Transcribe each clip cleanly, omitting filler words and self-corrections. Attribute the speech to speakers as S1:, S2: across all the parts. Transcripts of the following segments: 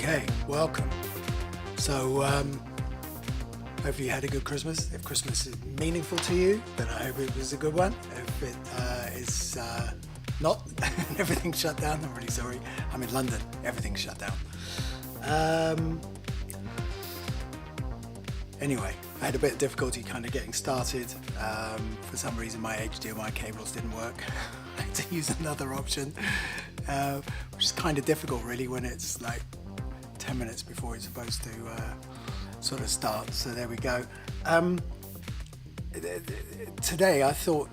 S1: Okay, welcome. So, hopefully you had a good Christmas. If Christmas is meaningful to you, then I hope it was a good one. If it is not, and everything's shut down, I'm really sorry. I'm in London, everything's shut down. Anyway, I had a bit of difficulty kind of getting started. For some reason my HDMI cables didn't work. I had to use another option, which is kind of difficult really when it's like 10 minutes before it's supposed to sort of start. So there we go. Today I thought,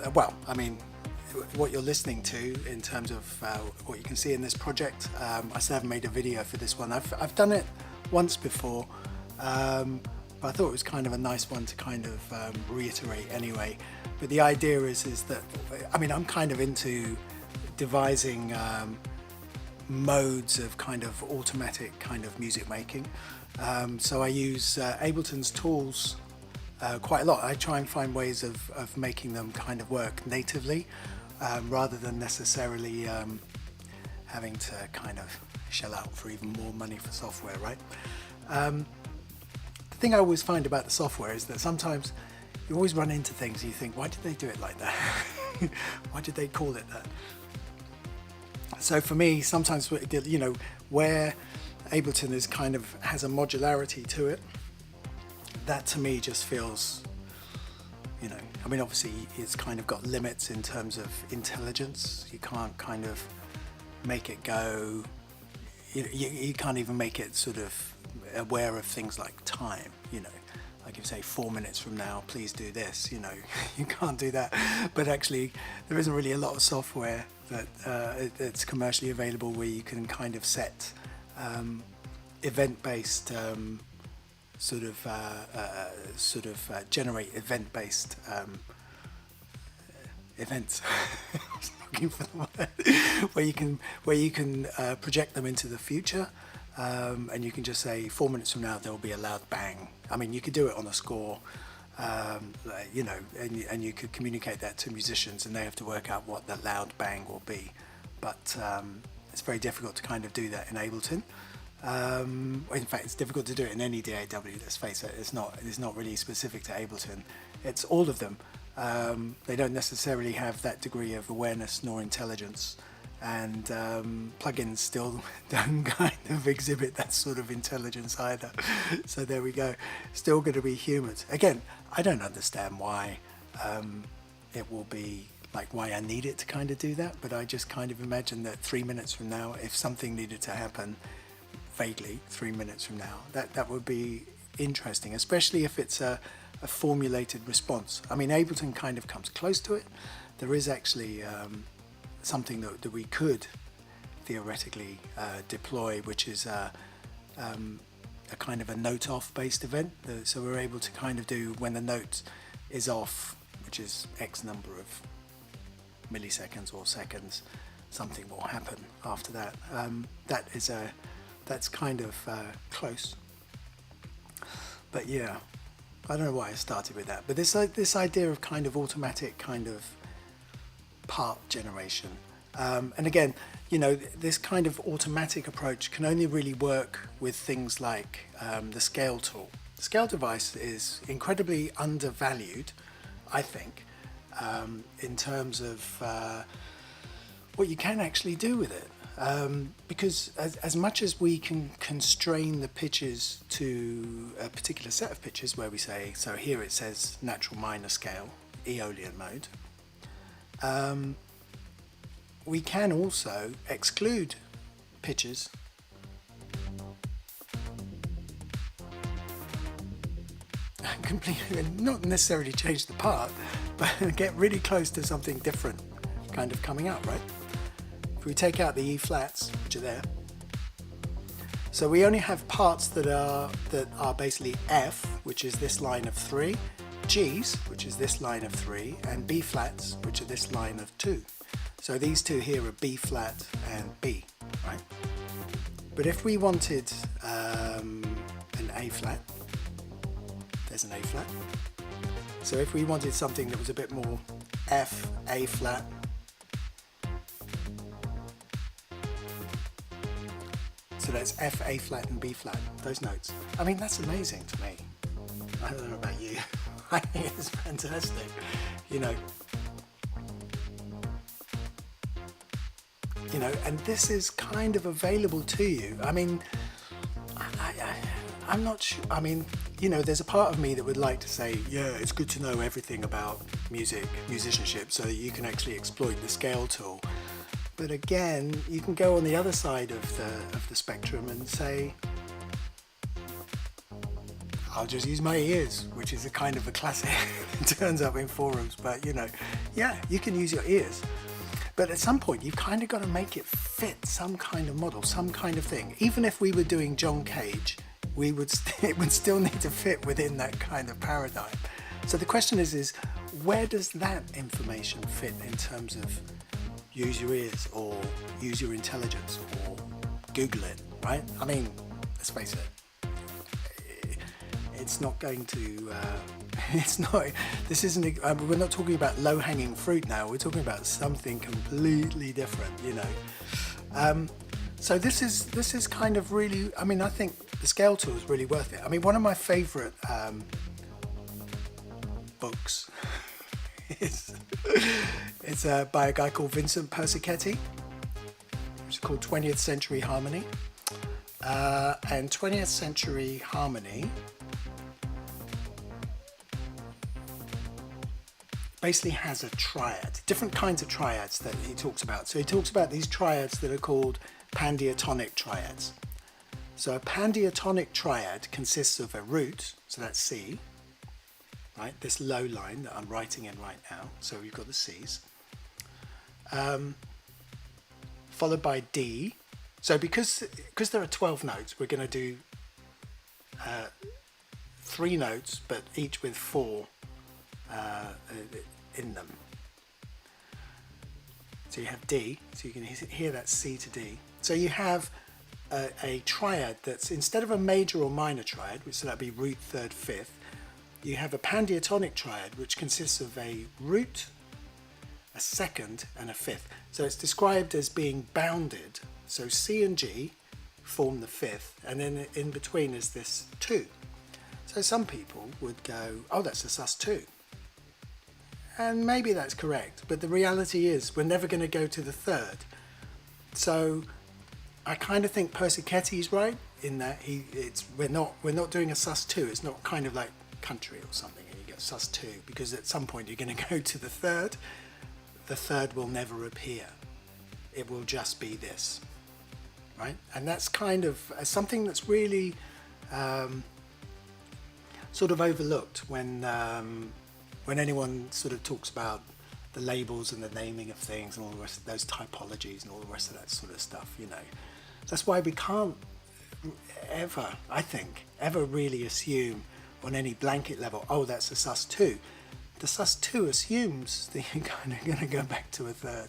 S1: what you're listening to in terms of what you can see in this project, I still haven't made a video for this one. I've done it once before, but I thought it was kind of a nice one to kind of reiterate anyway. But the idea is that, I'm kind of into devising modes of kind of automatic kind of music making. So I use Ableton's tools quite a lot. I try and find ways of making them kind of work natively, rather than necessarily having to kind of shell out for even more money for software, right? The thing I always find about the software is that sometimes you always run into things and you think, why did they do it like that? Why did they call it that? So for me, sometimes, you know, where Ableton is kind of has a modularity to it, that to me just feels, you know, obviously it's kind of got limits in terms of intelligence. You can't kind of make it go, you can't even make it sort of aware of things like time, you know, like if you say 4 minutes from now, please do this, you know, you can't do that. But actually there isn't really a lot of software that it's commercially available where you can kind of set event-based generate event-based events. I was looking for the word. where you can project them into the future, and you can just say 4 minutes from now there will be a loud bang. You could do it on a score, you know, and you could communicate that to musicians and they have to work out what the loud bang will be. But it's very difficult to kind of do that in Ableton. In fact, it's difficult to do it in any DAW, let's face it. It's not really specific to Ableton. It's all of them. They don't necessarily have that degree of awareness nor intelligence, and plugins still don't kind of exhibit that sort of intelligence either. So there we go. Still going to be humans. Again, I don't understand why it will be like why I need it to kind of do that, but I just kind of imagine that 3 minutes from now, if something needed to happen, vaguely 3 minutes from now, that would be interesting, especially if it's a formulated response. Ableton kind of comes close to it. There is actually something that we could theoretically deploy, which is a kind of a note off based event. So we're able to kind of do when the note is off, which is X number of milliseconds or seconds, something will happen after that. That's kind of close. But yeah, I don't know why I started with that, but this idea of kind of automatic kind of part generation, and again, you know, this kind of automatic approach can only really work with things like the scale tool. The scale device is incredibly undervalued, I think, in terms of what you can actually do with it. Because as much as we can constrain the pitches to a particular set of pitches where we say, so here it says natural minor scale, Aeolian mode, we can also exclude pitches completely, not necessarily change the part, but get really close to something different kind of coming out, right? If we take out the E flats, which are there, so we only have parts that are basically F, which is this line of 3, G's, which is this line of 3, and B flats, which are this line of 2. So these two here are B flat and B, right? But if we wanted an A flat, there's an A flat. So if we wanted something that was a bit more F, A flat, so that's F, A flat and B flat, those notes. I mean, that's amazing to me. I don't know about you. I think it's fantastic, you know. You know, and this is kind of available to you. I mean, I'm not sure. I mean, you know, there's a part of me that would like to say, yeah, it's good to know everything about music, musicianship, so that you can actually exploit the scale tool. But again, you can go on the other side of the spectrum and say, I'll just use my ears, which is a kind of a classic. It turns up in forums, but you know, yeah, you can use your ears. But at some point, you've kind of got to make it fit some kind of model, some kind of thing. Even if we were doing John Cage, it would still need to fit within that kind of paradigm. So the question is where does that information fit in terms of use your ears or use your intelligence or Google it, right? I mean, let's face it, it's not going to, we're not talking about low-hanging fruit now, we're talking about something completely different, you know. So this is kind of really, I mean, I think the scale tool is really worth it. I mean, one of my favorite books is it's by a guy called Vincent Persichetti, which is called 20th Century Harmony. And 20th Century Harmony basically has a triad, different kinds of triads that he talks about. So he talks about these triads that are called Pandiatonic triads. So a Pandiatonic triad consists of a root, so that's C, right? This low line that I'm writing in right now. So we've got the C's, followed by D. So because there are 12 notes, we're going to do 3 notes, but each with 4 in them. So you have D, so you can hear that C to D. So you have a triad that's, instead of a major or minor triad, which so that'd be root, third, fifth, you have a Pandiatonic triad, which consists of a root, a second, and a fifth. So it's described as being bounded. So C and G form the fifth, and then in between is this 2. So some people would go, oh, that's a sus2. And maybe that's correct, but the reality is we're never going to go to the third. So I kind of think Persichetti is right in that we're not doing a sus2. It's not kind of like country or something, and you get sus2, because at some point you're going to go to the third. The third will never appear. It will just be this, right? And that's kind of something that's really sort of overlooked when anyone sort of talks about the labels and the naming of things and all the rest of those typologies and all the rest of that sort of stuff, you know. That's why we can't ever, I think, ever really assume on any blanket level, oh, that's a sus2. The sus2 assumes that you're kind of going to go back to a third.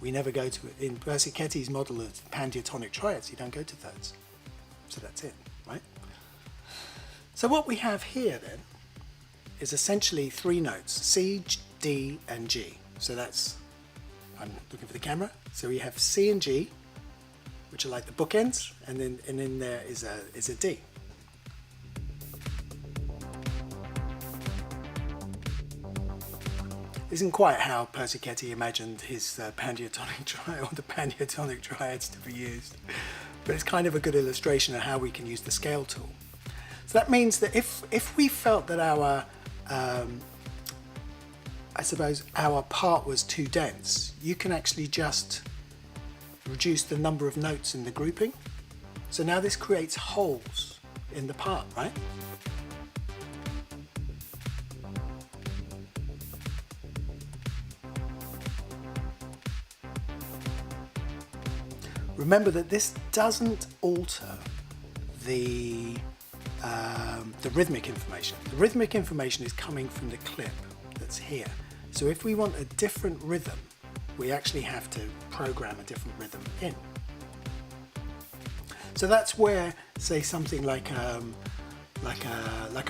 S1: We never go to it. In Persicchetti's model of Pandiatonic triads, you don't go to thirds. So that's it, right? So what we have here then is essentially 3 notes, C, D, and G. So that's, I'm looking for the camera. So we have C and G, which are like the bookends, and then in there is a D. Isn't quite how Persichetti imagined his Pandiatonic triad, or the Pandiatonic triads to be used, but it's kind of a good illustration of how we can use the scale tool. So that means that if we felt that our I suppose our part was too dense, you can actually just reduce the number of notes in the grouping. So now this creates holes in the part, right? Remember that this doesn't alter the rhythmic information. The rhythmic information is coming from the clip that's here. So if we want a different rhythm, we actually have to program a different rhythm in. So that's where, say, something like a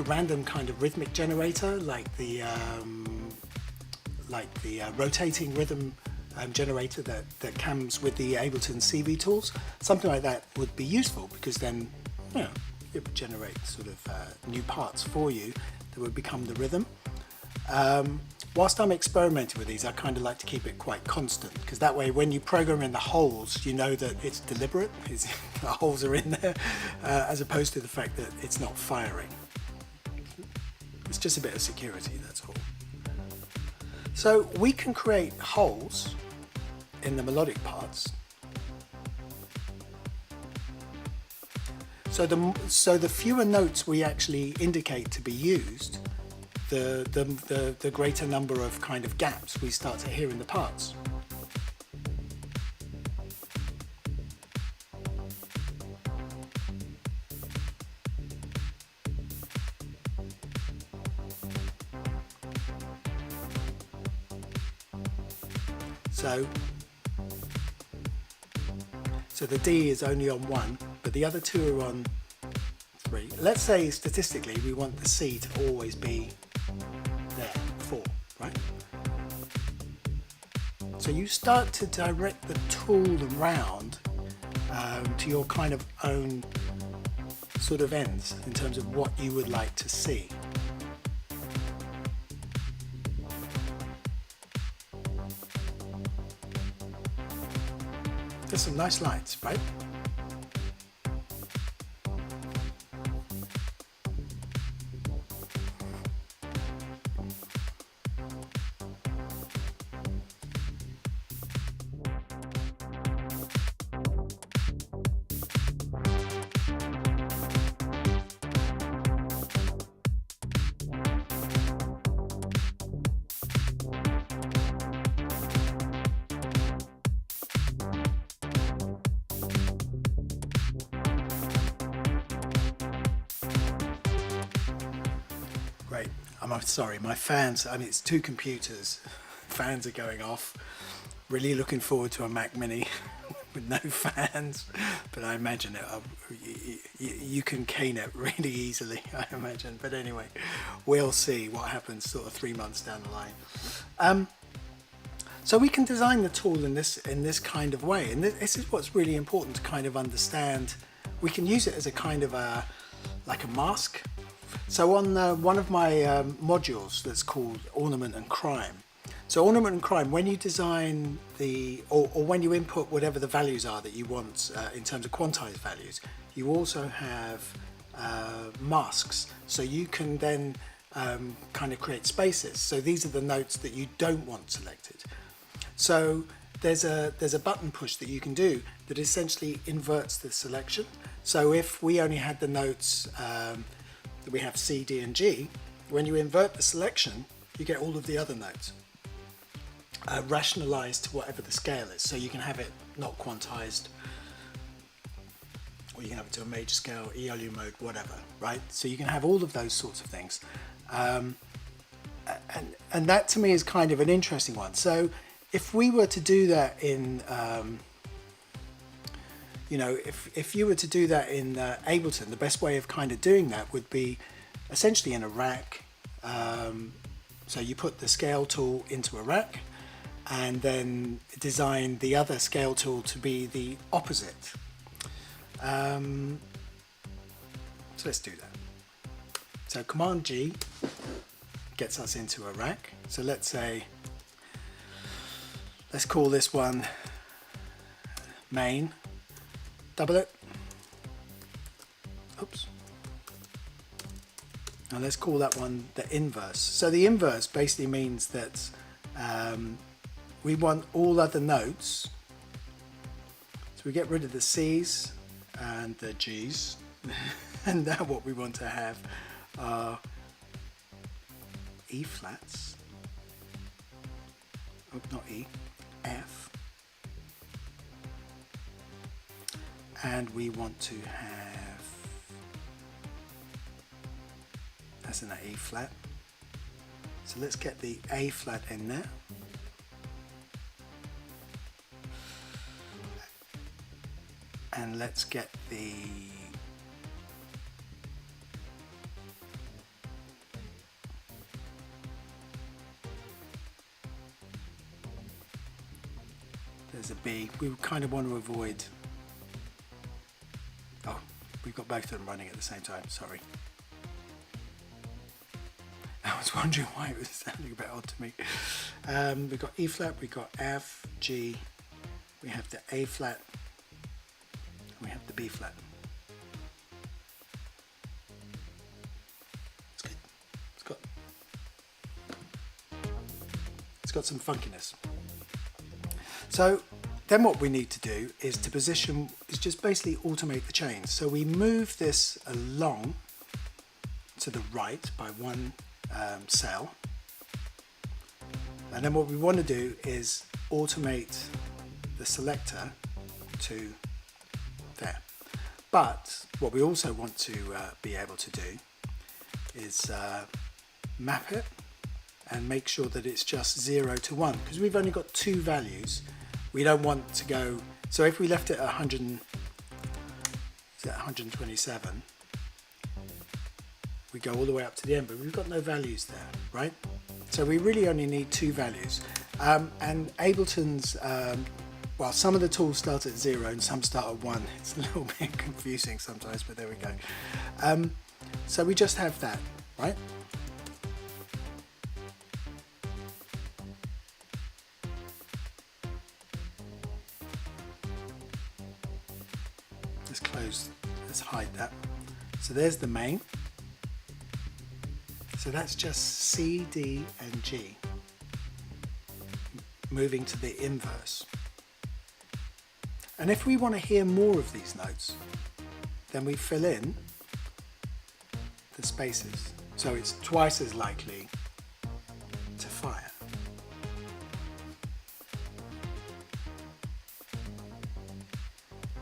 S1: random kind of rhythmic generator, like the rotating rhythm generator that comes with the Ableton CV tools, something like that would be useful, because then, you know, it would generate sort of new parts for you that would become the rhythm. Whilst I'm experimenting with these, I kind of like to keep it quite constant, because that way when you program in the holes, you know that it's deliberate, the holes are in there, as opposed to the fact that it's not firing. It's just a bit of security, that's all. So we can create holes in the melodic parts. So the fewer notes we actually indicate to be used, the greater number of kind of gaps we start to hear in the parts. So the D is only on 1, but the other 2 are on 3. Let's say statistically we want the C to always be there, 4, right? So you start to direct the tool around to your kind of own sort of ends in terms of what you would like to see. There's some nice lights, right? Great. I'm sorry, my fans, I mean, it's 2 computers. Fans are going off. Really looking forward to a Mac Mini with no fans, but I imagine you can cane it really easily, I imagine. But anyway, we'll see what happens sort of 3 months down the line. So we can design the tool in this kind of way, and this is what's really important to kind of understand. We can use it as a kind of like a mask. So on one of my modules that's called Ornament and Crime. So Ornament and Crime, when you design or when you input whatever the values are that you want in terms of quantized values, you also have masks. So you can then kind of create spaces. So these are the notes that you don't want selected. So there's a button push that you can do that essentially inverts the selection. So if we only had the notes we have C, D and G, when you invert the selection you get all of the other notes rationalized to whatever the scale is. So you can have it not quantized, or you can have it to a major scale, ELU mode, whatever, right? So you can have all of those sorts of things, and that to me is kind of an interesting one. So if we were to do that in you know, if you were to do that in Ableton, the best way of kind of doing that would be essentially in a rack. So you put the scale tool into a rack and then design the other scale tool to be the opposite. So let's do that. So Command G gets us into a rack. So let's call this one main. Double it. Oops. Now let's call that one the inverse. So the inverse basically means that we want all other notes. So we get rid of the C's and the G's. And now what we want to have are E flats. Oh, not E, F. And we want to have, that's an A flat. So let's get the A flat in there. And let's get the There's a B. We kind of want to avoid, oh, we've got both of them running at the same time, sorry. I was wondering why it was sounding a bit odd to me. We've got E flat, we've got F, G, we have the A flat, and we have the B flat. It's good. It's got some funkiness. So then what we need to do is to position, is just basically automate the chains. So we move this along to the right by one cell, and then what we want to do is automate the selector to there. But what we also want to be able to do is map it and make sure that it's just 0 to 1, because we've only got 2 values. We don't want to go, so if we left it at 127, we go all the way up to the end, but we've got no values there, right? So we really only need 2 values. And Ableton's, well, some of the tools start at 0 and some start at 1. It's a little bit confusing sometimes, but there we go. So we just have that, right? Let's close, let's hide that. So there's the main. So that's just C, D, and G, moving to the inverse. And if we want to hear more of these notes, then we fill in the spaces. So it's twice as likely to fire.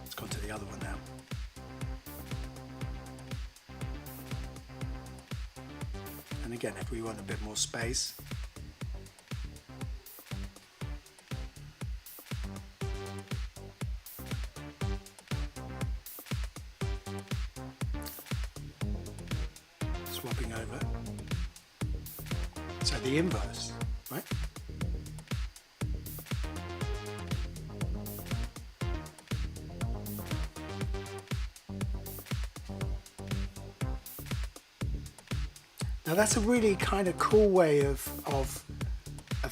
S1: Let's go to the other one now. And again, if we want a bit more space, swapping over. So the inverse, right? Now that's a really kind of cool way of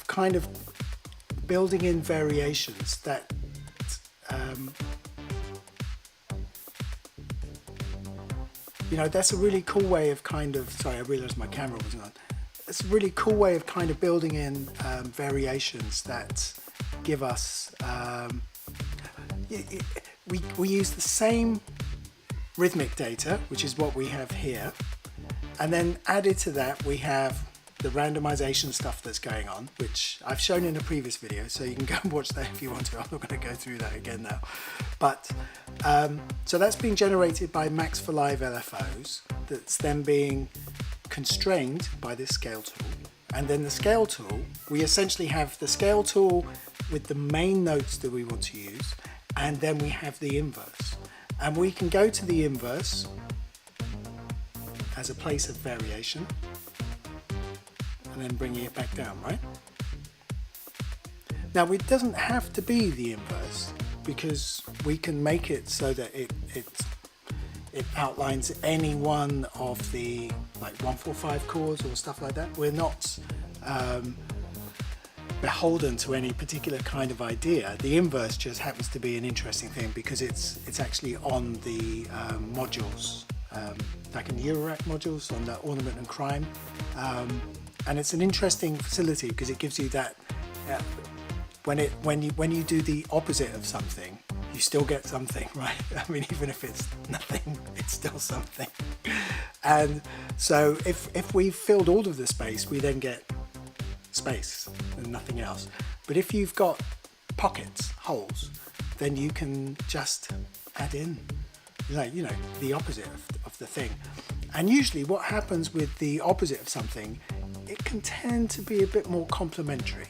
S1: kind of building in variations that you know, that's a really cool way of kind of, sorry, I realized my camera wasn't on. It's a really cool way of kind of building in variations that give us, we use the same rhythmic data, which is what we have here. And then added to that, we have the randomization stuff that's going on, which I've shown in a previous video, so you can go and watch that if you want to. I'm not going to go through that again now. But so that's being generated by Max for Live LFOs, that's then being constrained by this scale tool. And then the scale tool, we essentially have the scale tool with the main notes that we want to use, and then we have the inverse. And we can go to the inverse as a place of variation and then bringing it back down, right? Now it doesn't have to be the inverse, because we can make it so that it outlines any one of the like 1-4-5 chords or stuff like that. We're not beholden to any particular kind of idea. The inverse just happens to be an interesting thing because it's actually on the modules, like in the Eurorack modules on the Ornament and Crime, and it's an interesting facility because it gives you that when you do the opposite of something, you still get something, right? I mean, even if it's nothing, it's still something. And so if we've filled all of the space, we then get space and nothing else. But if you've got pockets, holes, then you can just add in, like, you know, the opposite of the thing. And usually what happens with the opposite of something, it can tend to be a bit more complementary,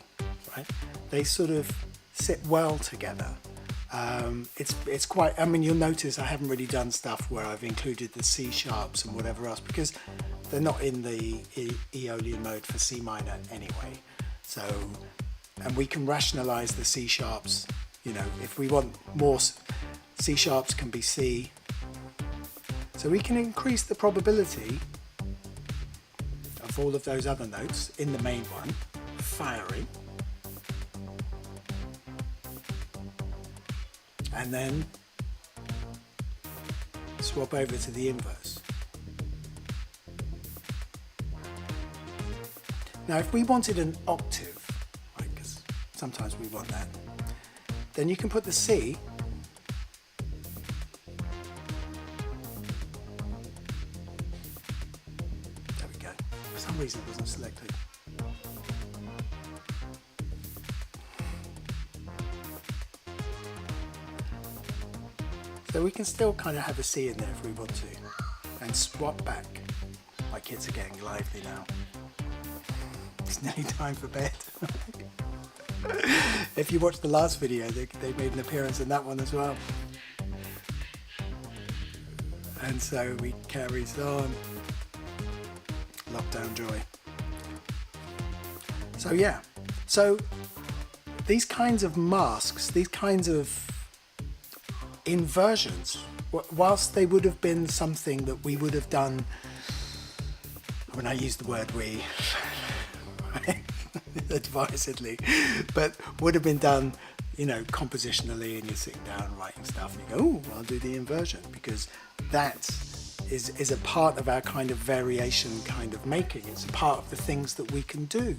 S1: right? They sort of sit well together. It's quite, I mean, you'll notice I haven't really done stuff where I've included the C sharps and whatever else, because they're not in the Aeolian mode for C minor anyway. So, and we can rationalize the C sharps You know, if we want more C sharps can be C. So we can increase the probability of all of those other notes in the main one firing. And then swap over to the inverse. Now if we wanted an octave, right, because sometimes we want that, then you can put the C there we go. For some reason it wasn't selected. So we can still kind of have a C in there if we want to, and swap back. My kids are getting lively now. It's nearly time for bed. If you watched the last video, they made an appearance in that one as well. And so we carries on. Lockdown joy. So yeah, so these kinds of masks, these kinds of inversions, whilst they would have been something that we would have done, when I use the word we advisedly, but would have been done, you know, compositionally, and you're sitting down writing stuff and you go, oh, I'll do the inversion, because that is a part of our kind of variation kind of making. It's a part of the things that we can do.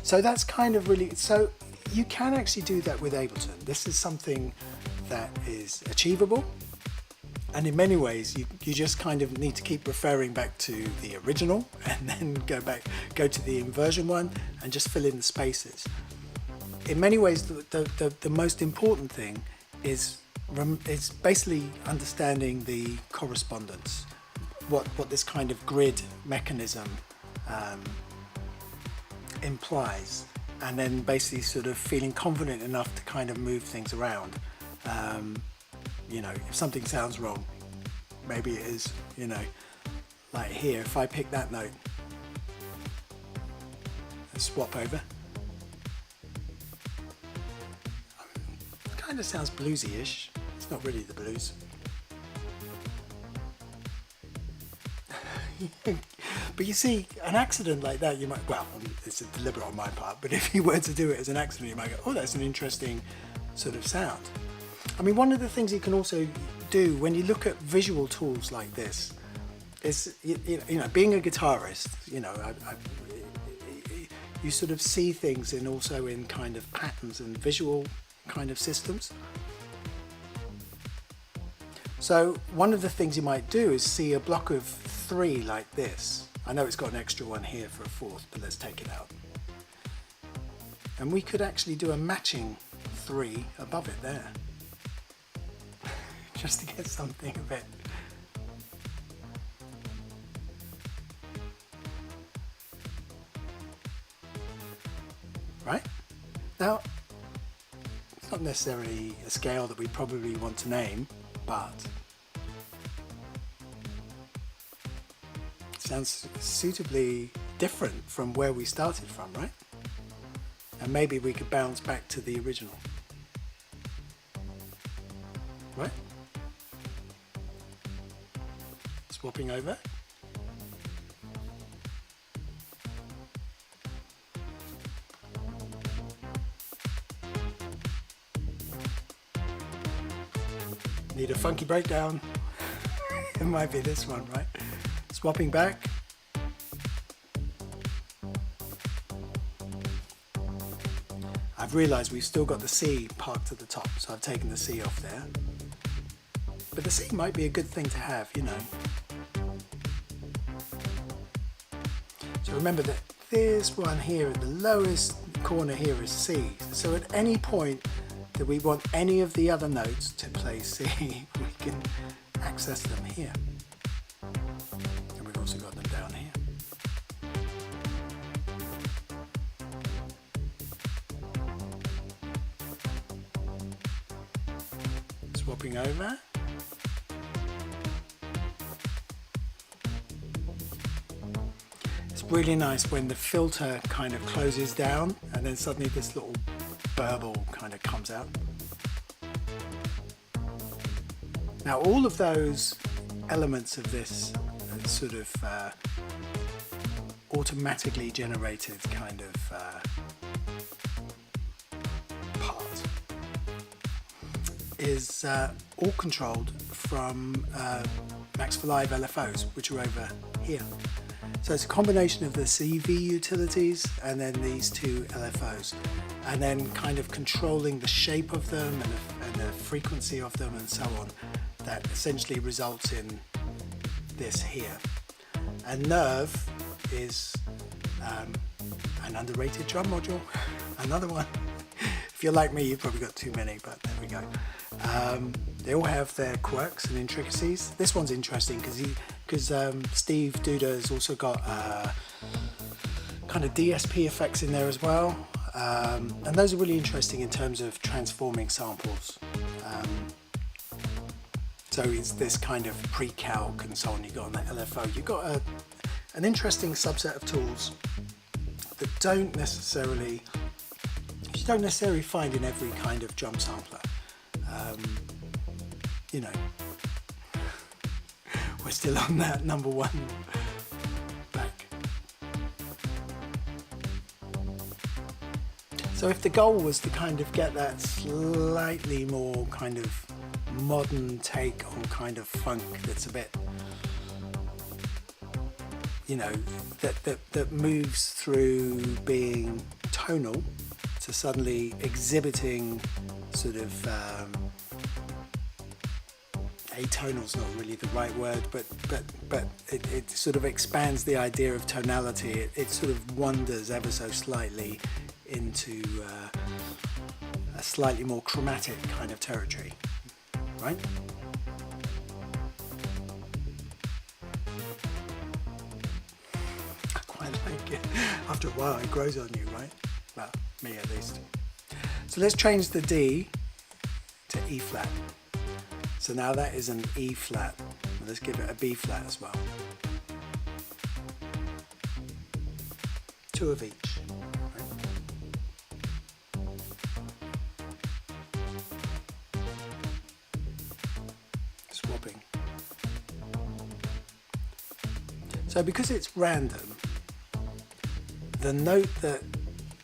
S1: So that's kind of really, so you can actually do that with Ableton. This is something that is achievable, and in many ways you just kind of need to keep referring back to the original and then go to the inversion one and just fill in the spaces. In many ways the most important thing is basically understanding the correspondence, what this kind of grid mechanism implies, and then basically sort of feeling confident enough to kind of move things around. You know, if something sounds wrong, maybe it is, you know, like here, if I pick that note and swap over, it kind of sounds bluesy-ish. It's not really the blues. But you see, an accident like that, you might, well, it's deliberate on my part, but if you were to do it as an accident, you might go, oh, that's an interesting sort of sound. I mean, one of the things you can also do when you look at visual tools like this is, you know, being a guitarist, you know, you sort of see things also in kind of patterns and visual kind of systems. So one of the things you might do is see a block of 3 like this. I know it's got an extra one here for a 4th, but let's take it out. And we could actually do a matching 3 above it there. Just to get something a bit. Right? Now, it's not necessarily a scale that we probably want to name, but it sounds suitably different from where we started from, right? And maybe we could bounce back to the original. Right? Swapping over. Need a funky breakdown. It might be this one, right? Swapping back. I've realised we've still got the C parked at the top, so I've taken the C off there. But the C might be a good thing to have, you know. So remember that this one here at the lowest corner here is C. So at any point that we want any of the other notes to play C, we can access them here. And we've also got them down here. Swapping over. It's really nice when the filter kind of closes down and then suddenly this little burble kind of comes out. Now all of those elements of this sort of automatically generated kind of part is all controlled from Max for Live LFOs, which are over here. So it's a combination of the CV utilities and then these two LFOs, and then kind of controlling the shape of them and the frequency of them and so on, that essentially results in this here. And Nerve is an underrated drum module, another one. If you're like me, you've probably got too many, but there we go. They all have their quirks and intricacies. This one's interesting because Steve Duda has also got kind of DSP effects in there as well, and those are really interesting in terms of transforming samples. So it's this kind of pre-calc and so on you got on that LFO. You've got an interesting subset of tools that you don't necessarily find in every kind of drum sampler. You know, we're still on that number one back. So if the goal was to kind of get that slightly more kind of modern take on kind of funk that's a bit, you know, that moves through being tonal to suddenly exhibiting sort of atonal's not really the right word, but it sort of expands the idea of tonality. It sort of wanders ever so slightly into a slightly more chromatic kind of territory, right? I quite like it. After a while it grows on you, right? Well, me at least. So let's change the D to E flat. So now that is an E flat. Let's give it a B flat as well. Two of each. Right? Swapping. So because it's random, the note that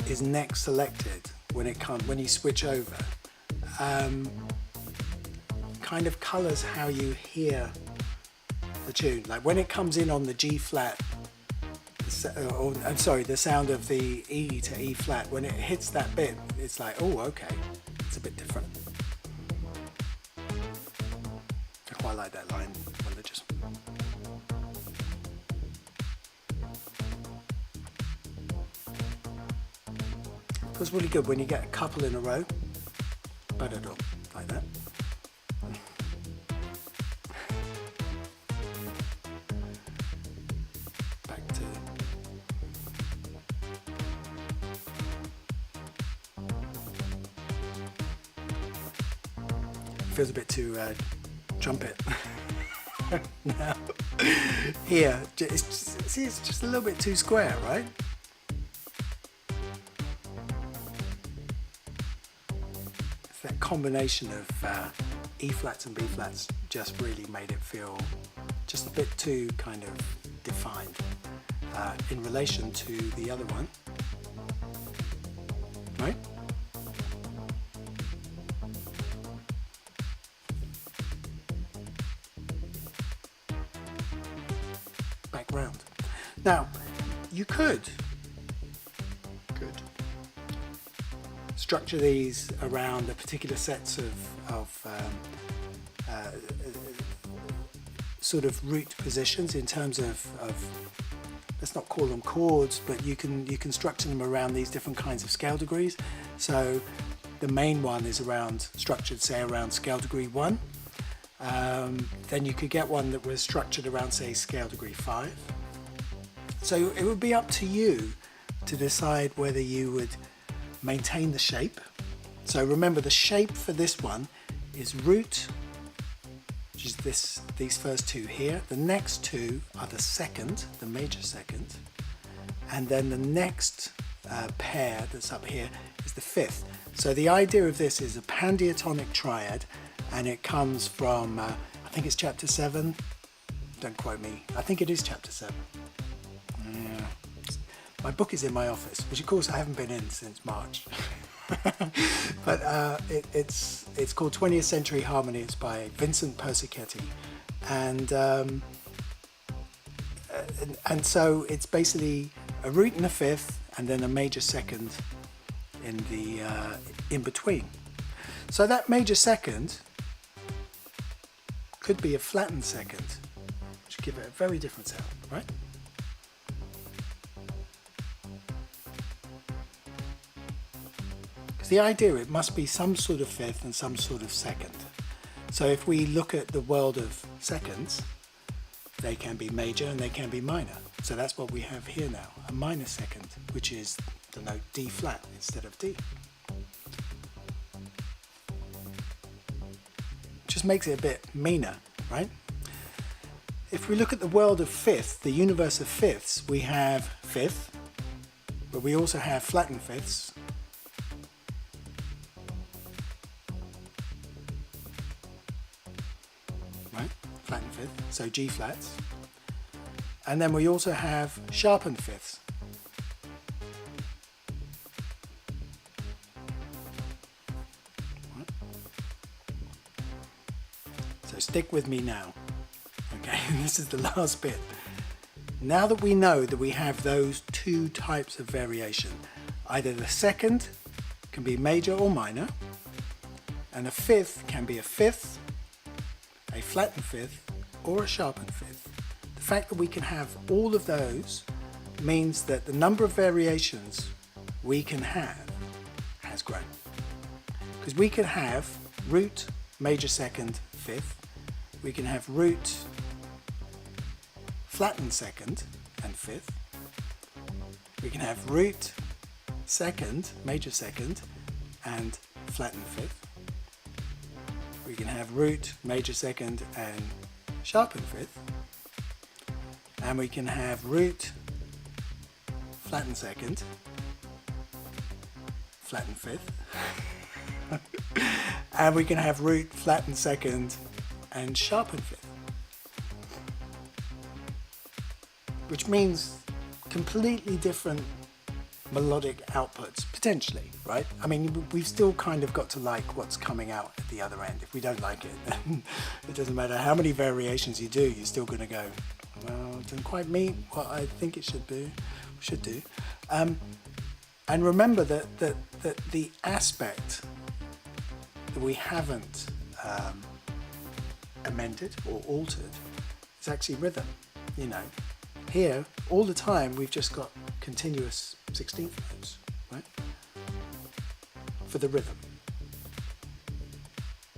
S1: is next selected when you switch over kind of colours how you hear the tune. Like when it comes in on the G flat, the sound of the E to E flat, when it hits that bit, it's like, oh, okay, it's a bit different. I quite like that line, religious. Feels really good when you get a couple in a row, like that. Feels a bit too trumpet. Now, here, it's just a little bit too square, right? It's that combination of E flats and B flats just really made it feel just a bit too kind of defined in relation to the other one, right? Round. Now, you could structure these around the particular sets of sort of root positions in terms of let's not call them chords, but you can structure them around these different kinds of scale degrees. So the main one is structured, say, around scale degree 1. Then you could get one that was structured around, say, scale degree 5. So it would be up to you to decide whether you would maintain the shape. So remember, the shape for this one is root, which is these first two here. The next two are the second, the major second, and then the next pair that's up here is the fifth. So the idea of this is a Pandiatonic triad, and it comes from, I think it's chapter 7. Don't quote me. I think it is chapter 7. Yeah. My book is in my office, which of course I haven't been in since March. But it's called 20th Century Harmony. It's by Vincent Persichetti, and so it's basically a root and a fifth, and then a major second in the in between. So that major second could be a flattened second, which would give it a very different sound, right? Because the idea, it must be some sort of fifth and some sort of second. So if we look at the world of seconds, they can be major and they can be minor. So that's what we have here now, a minor second, which is the note D flat instead of D. Just makes it a bit meaner, right? If we look at the world of fifth, the universe of fifths, we have fifth, but we also have flattened fifths. Right? Flattened fifth, so G flats. And then we also have sharpened fifths. So stick with me now. Okay, this is the last bit. Now that we know that we have those two types of variation, either the second can be major or minor, and a fifth can be a fifth, a flattened fifth, or a sharpened fifth. The fact that we can have all of those means that the number of variations we can have has grown. Because we can have root, major second, fifth. We can have root, flattened second and fifth. We can have root, second, major second, and flattened fifth. We can have root, major second, and sharpened fifth. And we can have root, flattened second, flattened fifth. And we can have root, flattened second, and sharpened fifth. Which means completely different melodic outputs, potentially, right? I mean, we've still kind of got to like what's coming out at the other end. If we don't like it, then it doesn't matter how many variations you do, you're still going to go, well, it doesn't quite meet what I think it should do. And remember that the aspect that we haven't amended or altered is actually rhythm. You know, here all the time we've just got continuous 16th notes, right? For the rhythm.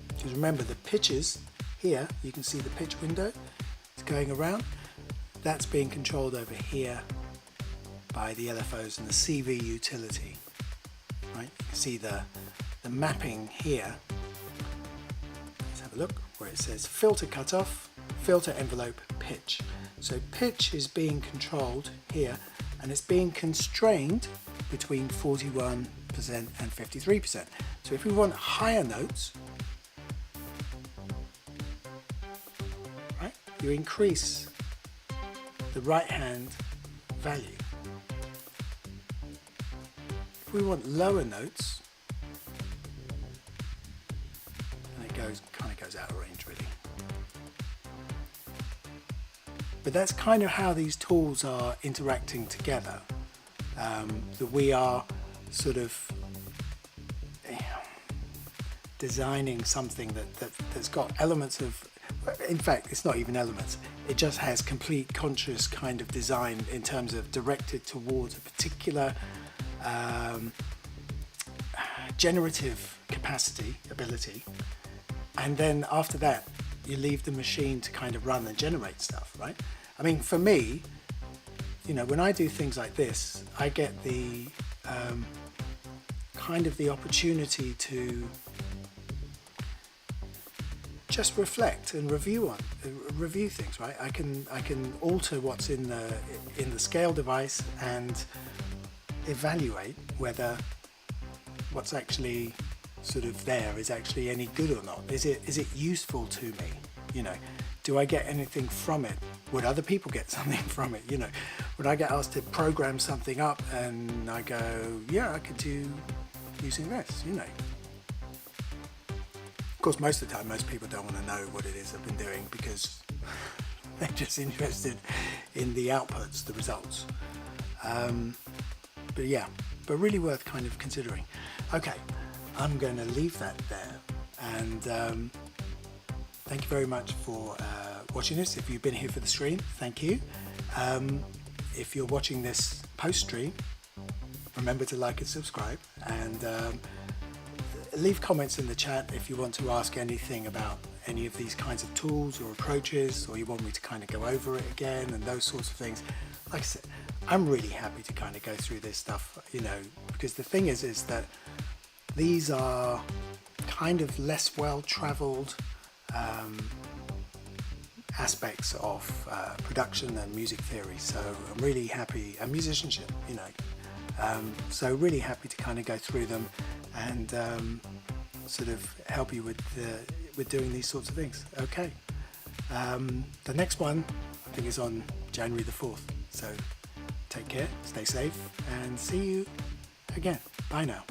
S1: Because remember, the pitches here, you can see the pitch window, it's going around. That's being controlled over here by the LFOs and the CV utility, right? You can see the mapping here. Let's have a look where it says filter cutoff, filter envelope, pitch. So pitch is being controlled here, and it's being constrained between 41% and 53%. So if we want higher notes, right, you increase the right hand value. If we want lower notes, and it kind of goes out of range really. But that's kind of how these tools are interacting together. That we are sort of designing something that's got elements of, in fact, it's not even elements. It just has complete conscious kind of design in terms of directed towards a particular generative capacity, ability. And then after that, you leave the machine to kind of run and generate stuff, right? I mean, for me, you know, when I do things like this, I get the kind of the opportunity to just reflect and review things, right? I can alter what's in the scale device and evaluate whether what's actually sort of there is actually any good or not. Is it useful to me? You know, do I get anything from it? Would other people get something from it? You know, would I get asked to program something up and I go, yeah, I could do using this, you know. Of course, most of the time, most people don't want to know what it is I've been doing because they're just interested in the outputs, the results. But yeah, but really worth kind of considering. Okay, I'm going to leave that there, and thank you very much for watching this. If you've been here for the stream, thank you. If you're watching this post-stream, remember to like and subscribe, and leave comments in the chat if you want to ask anything about any of these kinds of tools or approaches, or you want me to kind of go over it again and those sorts of things. Like I said, I'm really happy to kind of go through this stuff, you know, because the thing is that these are kind of less well-traveled aspects of production and music theory. So I'm really happy, and musicianship, you know. So really happy to kind of go through them and sort of help you with doing these sorts of things. Okay. The next one I think is on January the 4th. So take care, stay safe, and see you again. Bye now.